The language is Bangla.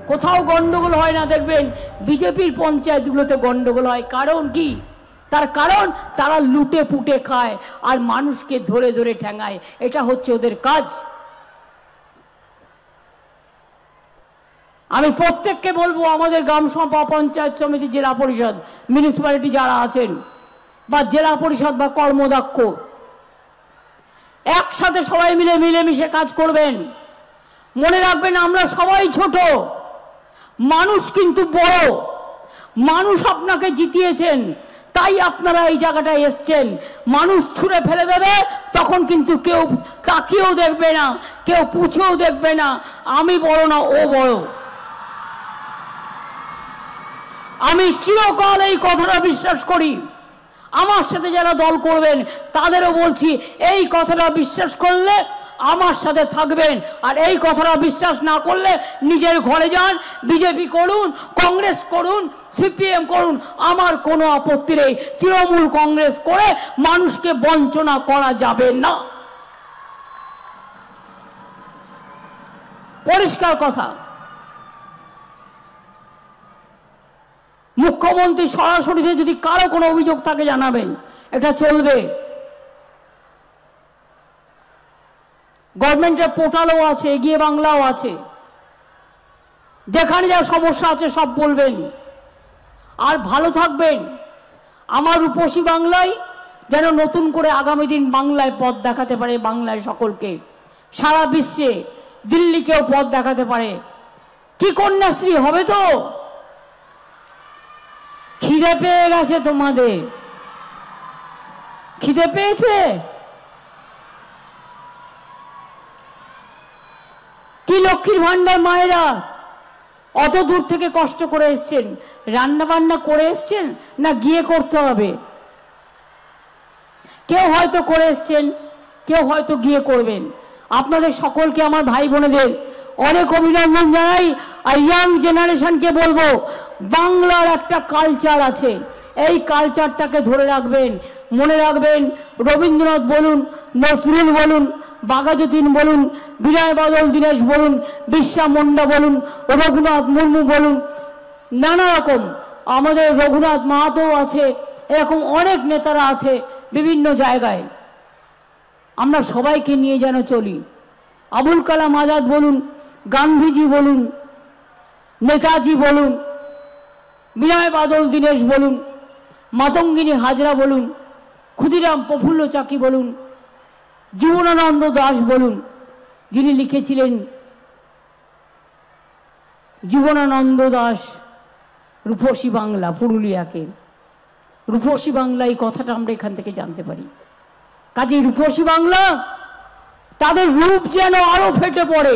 কোথাও গন্ডগোল হয় না, দেখবেন বিজেপির পঞ্চায়েতগুলোতে গন্ডগোল হয়। কারণ কি? তার কারণ তারা লুটে পুটে খায় আর মানুষকে ধরে ধরে ঠ্যাঙায়, এটা হচ্ছে ওদের কাজ। আমি প্রত্যেককে বলবো, আমাদের গ্রাম সভা, পঞ্চায়েত সমিতি, জেলা পরিষদ, মিউনিসিপ্যালিটি যারা আছেন বা জেলা পরিষদ বা কর্মদক্ষ, একসাথে সবাই মিলে মিলেমিশে কাজ করবেন। মনে রাখবেন, আমরা সবাই ছোট, মানুষ কিন্তু বড়। মানুষ আপনাকে জিতিয়েছেন, তাই আপনারা এই জায়গাটায় এসছেন। মানুষ ছুঁড়ে ফেলে দেবে, তখন কিন্তু কেউ তাকিয়েও দেখবে না, কেউ পুছেও দেখবে না আমি বড় না ও বড়। আমি চিরকাল এই কথাটা বিশ্বাস করি। আমার সাথে যারা দল করবেন তাদেরও বলছি, এই কথাটা বিশ্বাস করলে আমার সাথে থাকবেন, আর এই কথাটা বিশ্বাস না করলে নিজের ঘরে যান, বিজেপি করুন, কংগ্রেস করুন, সিপিএম করুন, আমার কোনো আপত্তি নেই। তৃণমূল কংগ্রেস করে মানুষকে বঞ্চনা করা যাবে না, পরিষ্কার কথা। মুখ্যমন্ত্রী সরাসরি যদি কারো কোনো অভিযোগ থাকে জানাবেন, এটা চলবে। গভর্নমেন্টের পোর্টালও আছে, এগিয়ে বাংলাও আছে, যেখানে যা সমস্যা আছে সব বলবেন। আর ভালো থাকবেন। আমার রূপসী বাংলায় যেন নতুন করে আগামী দিন বাংলায় পথ দেখাতে পারে, বাংলায় সকলকে, সারা বিশ্বে, দিল্লিকেও পথ দেখাতে পারে। কি কন্যাশ্রী হবে তো? খিদে পেয়ে গেছে তোমাদের? খিদে পেয়েছে? কি লক্ষ্মীর ভান্ডার মায়েরা অত দূর থেকে কষ্ট করে এসছেন, রান্না বান্না করে এসছেন না গিয়ে করতে হবে? কেউ হয়তো করে এসছেন, কেউ হয়তো গিয়ে করবেন। আপনাদের সকলকে আমার ভাই বোনেদের অনেক অভিনন্দন জানাই। আর ইয়াং জেনারেশনকে বলবো, বাংলার একটা কালচার আছে, এই কালচারটাকে ধরে রাখবেন। মনে রাখবেন, রবীন্দ্রনাথ বলুন, নজরুল বলুন, বাঘাযতীন বলুন, বিনয় বাদল দীনেশ বলুন, বিরসা মুন্ডা বলুন, রঘুনাথ মুর্মু বলুন, নানা রকম, আমাদের রঘুনাথ মাহাতো আছে, এরকম অনেক নেতারা আছে বিভিন্ন জায়গায়। আমরা সবাইকে নিয়ে যেন চলি। আবুল কালাম আজাদ বলুন, গান্ধীজি বলুন, নেতাজি বলুন, বিনয় বাদল দীনেশ বলুন, মাতঙ্গিনী হাজরা বলুন, ক্ষুদিরাম প্রফুল্ল চাকি বলুন, জীবনানন্দ দাশ বলুন, যিনি লিখেছিলেন জীবনানন্দ দাশ রূপসী বাংলা, পুরুলিয়াকে রূপসী বাংলা, এই কথাটা আমরা এখান থেকে জানতে পারি। কাজেই রূপসী বাংলা, তাদের রূপ যেন আরো ফেটে পড়ে।